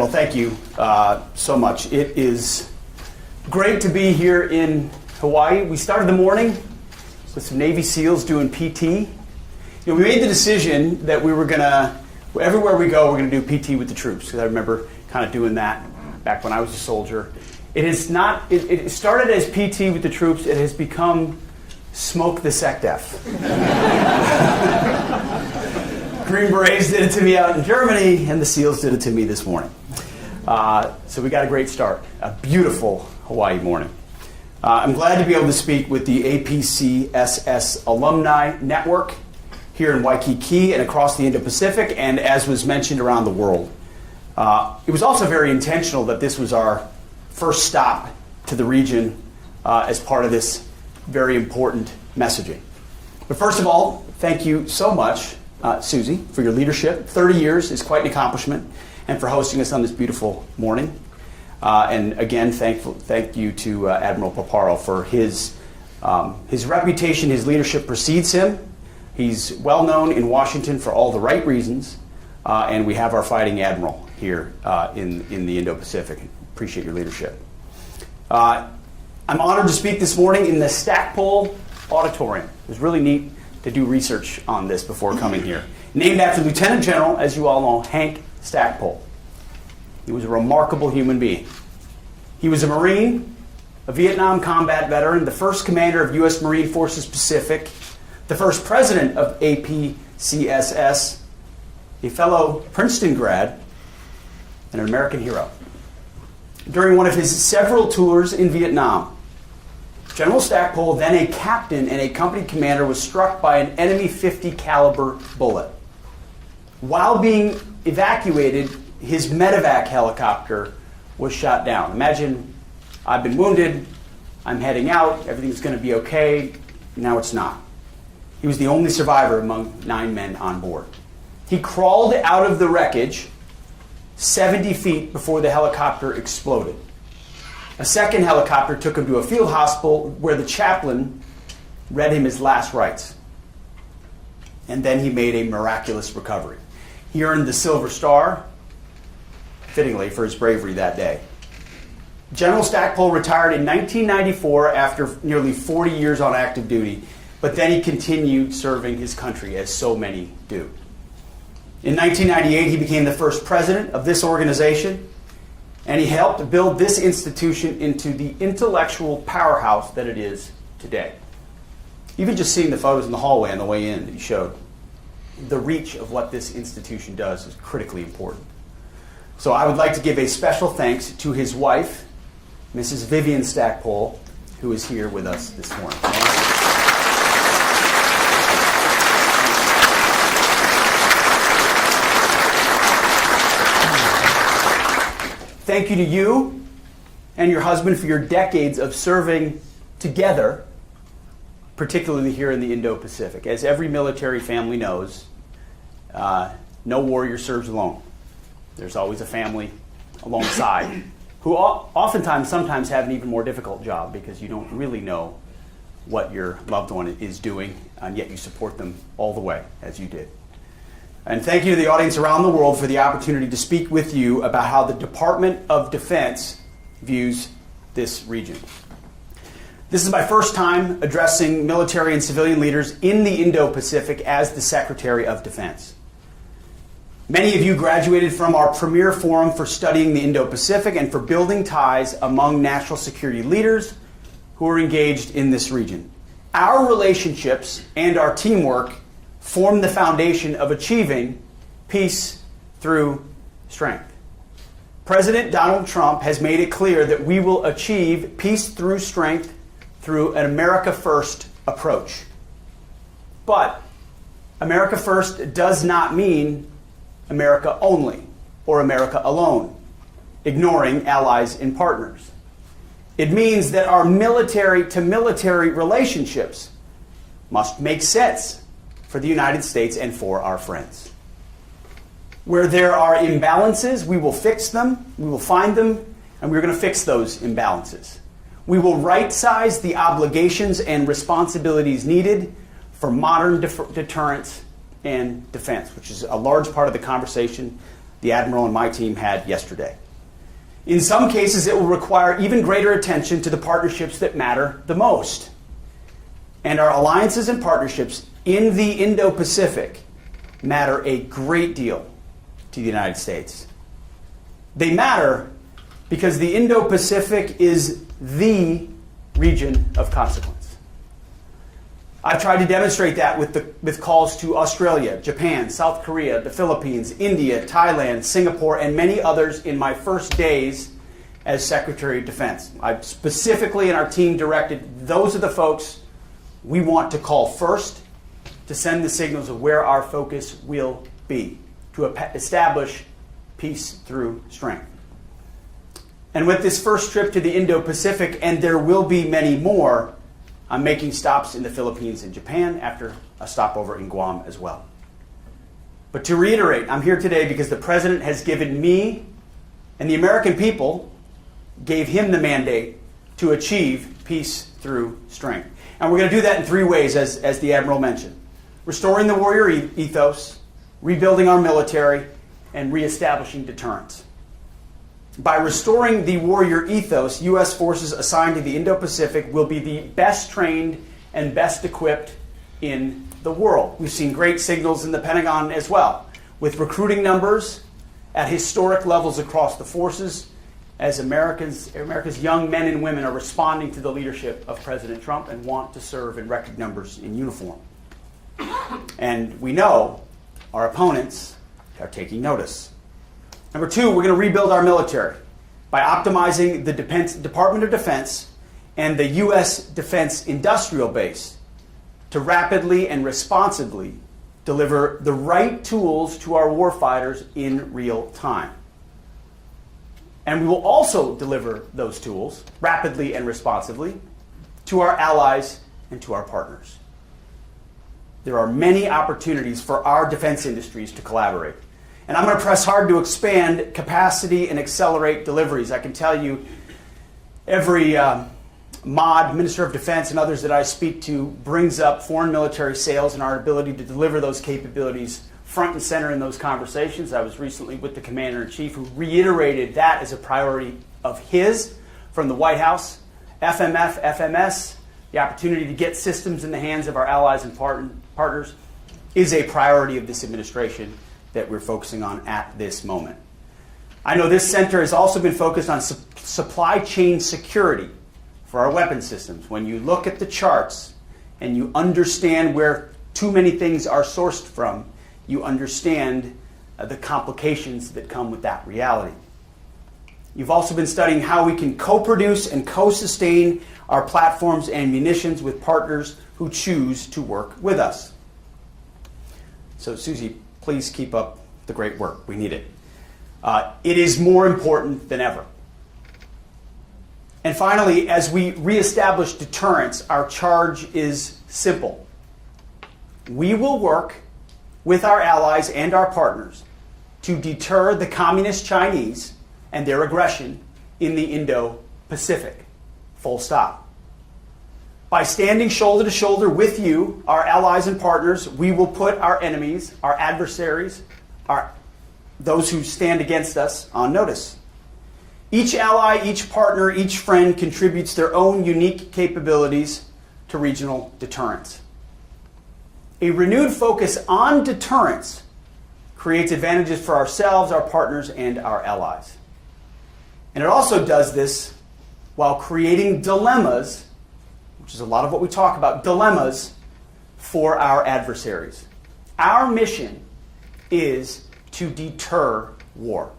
Admiral, thank you so much. It is great to be here in Hawaii. We started the morning with some Navy SEALs doing PT. We made the decision that we were going to, everywhere we go, we're going to do PT with the troops, because I remember kind of doing that back when I was a soldier. It started as PT with the troops. It has become Smoke the SecDef. Green Berets did it to me out in Germany, and the SEALs did it to me this morning. So we got a great start. A beautiful Hawaii morning. I'm glad to be able to speak with the APCSS Alumni Network here in Waikiki and across the Indo-Pacific, and as was mentioned, around the world. It was also very intentional that this was our first stop to the region as part of this very important messaging. But first of all, thank you so much, Susie, for your leadership. 30 years is quite an accomplishment, and for hosting us on this beautiful morning. And again, thank you to Admiral Paparo for his reputation. His leadership precedes him. He's well known in Washington for all the right reasons, and we have our fighting admiral here in the Indo-Pacific. Appreciate your leadership. I'm honored to speak this morning in the Stackpole Auditorium. It was really neat to do research on this before coming here. Named after Lieutenant General, as you all know, Hank Stackpole. He was a remarkable human being. He was a Marine, a Vietnam combat veteran, the first commander of U.S. Marine Forces Pacific, the first president of APCSS, a fellow Princeton grad, and an American hero. During one of his several tours in Vietnam, General Stackpole, then a captain and a company commander, was struck by an enemy .50 caliber bullet. While being evacuated, his medevac helicopter was shot down. Imagine, I've been wounded, I'm heading out, everything's going to be okay. Now it's not. He was the only survivor among 9 men on board. He crawled out of the wreckage 70 feet before the helicopter exploded. A second helicopter took him to a field hospital where the chaplain read him his last rites. And then he made a miraculous recovery. He earned the Silver Star, fittingly, for his bravery that day. General Stackpole retired in 1994 after nearly 40 years on active duty, but then he continued serving his country, as so many do. In 1998, he became the first president of this organization, and he helped build this institution into the intellectual powerhouse that it is today. Even just seeing the photos in the hallway on the way in that you showed, the reach of what this institution does is critically important. So I would like to give a special thanks to his wife, Mrs. Vivian Stackpole, who is here with us this morning. Thank you to you and your husband for your decades of serving together, particularly here in the Indo-Pacific. As every military family knows, no warrior serves alone. There's always a family alongside who sometimes have an even more difficult job, because you don't really know what your loved one is doing, and yet you support them all the way, as you did. And thank you to the audience around the world for the opportunity to speak with you about how the Department of Defense views this region. This is my first time addressing military and civilian leaders in the Indo-Pacific as the Secretary of Defense. Many of you graduated from our premier forum for studying the Indo-Pacific and for building ties among national security leaders who are engaged in this region. Our relationships and our teamwork form the foundation of achieving peace through strength. President Donald Trump has made it clear that we will achieve peace through strength through an America First approach. But America First does not mean America only or America alone, ignoring allies and partners. It means that our military-to-military relationships must make sense for the United States and for our friends. Where there are imbalances, we will fix them, we will find them, and we're going to fix those imbalances. We will right-size the obligations and responsibilities needed for modern deterrence and defense, which is a large part of the conversation the Admiral and my team had yesterday. In some cases, it will require even greater attention to the partnerships that matter the most. And our alliances and partnerships in the Indo-Pacific matter a great deal to the United States. They matter because the Indo-Pacific is the region of consequence. I've tried to demonstrate that with calls to Australia, Japan, South Korea, the Philippines, India, Thailand, Singapore, and many others in my first days as Secretary of Defense. I specifically, and our team directed, those are the folks we want to call first to send the signals of where our focus will be, to establish peace through strength. And with this first trip to the Indo-Pacific, and there will be many more, I'm making stops in the Philippines and Japan after a stopover in Guam as well. But to reiterate, I'm here today because the President has given me, and the American people gave him the mandate to achieve peace through strength. And we're going to do that in three ways, as the Admiral mentioned. Restoring the warrior ethos, rebuilding our military, and reestablishing deterrence. By restoring the warrior ethos, U.S. forces assigned to the Indo-Pacific will be the best trained and best equipped in the world. We've seen great signals in the Pentagon as well, with recruiting numbers at historic levels across the forces, as America's young men and women are responding to the leadership of President Trump and want to serve in record numbers in uniform. And we know our opponents are taking notice. Number two, we're going to rebuild our military by optimizing the Department of Defense and the U.S. defense industrial base to rapidly and responsibly deliver the right tools to our warfighters in real time. And we will also deliver those tools rapidly and responsibly to our allies and to our partners. There are many opportunities for our defense industries to collaborate. And I'm going to press hard to expand capacity and accelerate deliveries. I can tell you every Minister of Defense and others that I speak to brings up foreign military sales and our ability to deliver those capabilities front and center in those conversations. I was recently with the Commander-in-Chief who reiterated that as a priority of his from the White House. FMF, FMS, the opportunity to get systems in the hands of our allies and partners is a priority of this administration that we're focusing on at this moment. I know this center has also been focused on supply chain security for our weapon systems. When you look at the charts and you understand where too many things are sourced from, you understand the complications that come with that reality. You've also been studying how we can co-produce and co-sustain our platforms and munitions with partners who choose to work with us. So, Susie, please keep up the great work. We need it. It is more important than ever. And finally, as we reestablish deterrence, our charge is simple. We will work with our allies and our partners to deter the communist Chinese and their aggression in the Indo-Pacific. Full stop. By standing shoulder to shoulder with you, our allies and partners, we will put our enemies, our adversaries, those who stand against us on notice. Each ally, each partner, each friend contributes their own unique capabilities to regional deterrence. A renewed focus on deterrence creates advantages for ourselves, our partners, and our allies. And it also does this while creating dilemmas, which is a lot of what we talk about, dilemmas for our adversaries. Our mission is to deter war.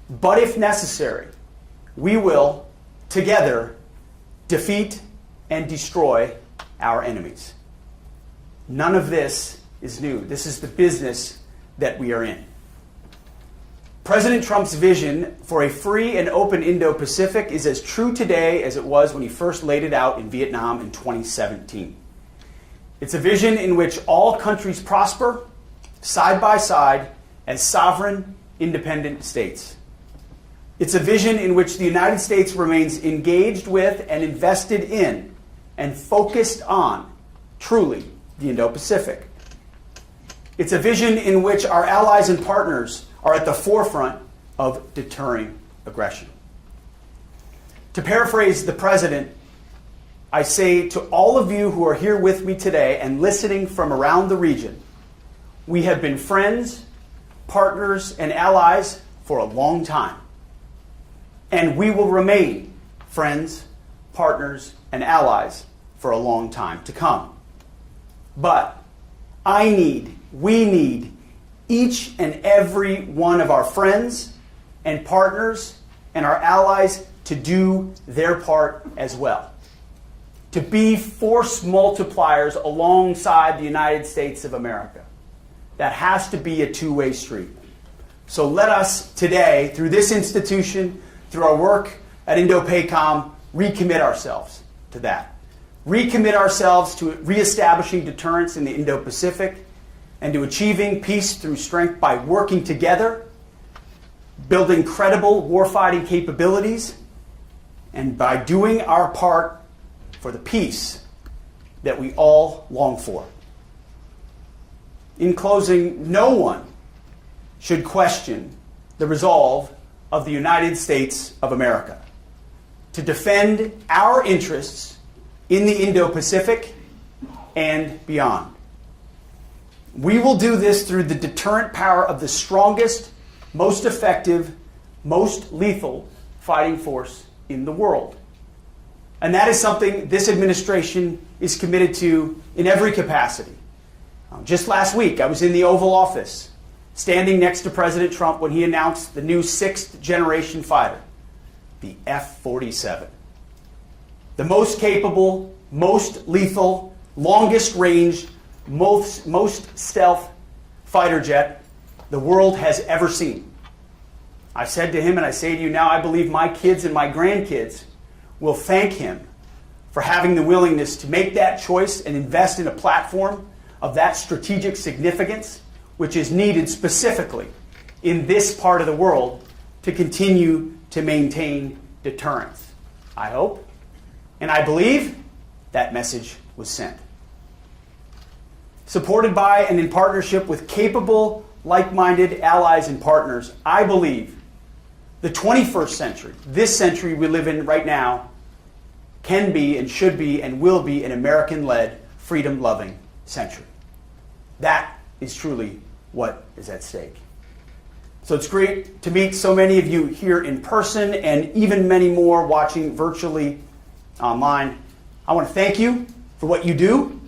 But if necessary, we will, together, defeat and destroy our enemies. None of this is new. This is the business that we are in. President Trump's vision for a free and open Indo-Pacific is as true today as it was when he first laid it out in Vietnam in 2017. It's a vision in which all countries prosper side by side as sovereign, independent states. It's a vision in which the United States remains engaged with and invested in and focused on, truly, the Indo-Pacific. It's a vision in which our allies and partners are at the forefront of deterring aggression. To paraphrase the president, I say to all of you who are here with me today and listening from around the region, we have been friends, partners, and allies for a long time. And we will remain friends, partners, and allies for a long time to come. But we need each and every one of our friends and partners and our allies to do their part as well. To be force multipliers alongside the United States of America. That has to be a two-way street. So let us today, through this institution, through our work at INDOPACOM, recommit ourselves to that. Recommit ourselves to reestablishing deterrence in the Indo-Pacific and to achieving peace through strength by working together, building credible warfighting capabilities, and by doing our part for the peace that we all long for. In closing, no one should question the resolve of the United States of America to defend our interests in the Indo-Pacific and beyond. We will do this through the deterrent power of the strongest, most effective, most lethal fighting force in the world. And that is something this administration is committed to in every capacity. Just last week, I was in the Oval Office, standing next to President Trump when he announced the new sixth-generation fighter, the F-47. The most capable, most lethal, longest range, most stealth fighter jet the world has ever seen. I said to him, and I say to you now, I believe my kids and my grandkids will thank him for having the willingness to make that choice and invest in a platform of that strategic significance, which is needed specifically in this part of the world to continue to maintain deterrence. I hope, and I believe, that message was sent. Supported by and in partnership with capable, like-minded allies and partners, I believe the 21st century, this century we live in right now, can be and should be and will be an American-led, freedom-loving century. That is truly what is at stake. So it's great to meet so many of you here in person and even many more watching virtually online. I want to thank you for what you do.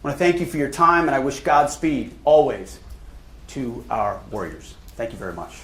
I want to thank you for your time, and I wish Godspeed always to our warriors. Thank you very much.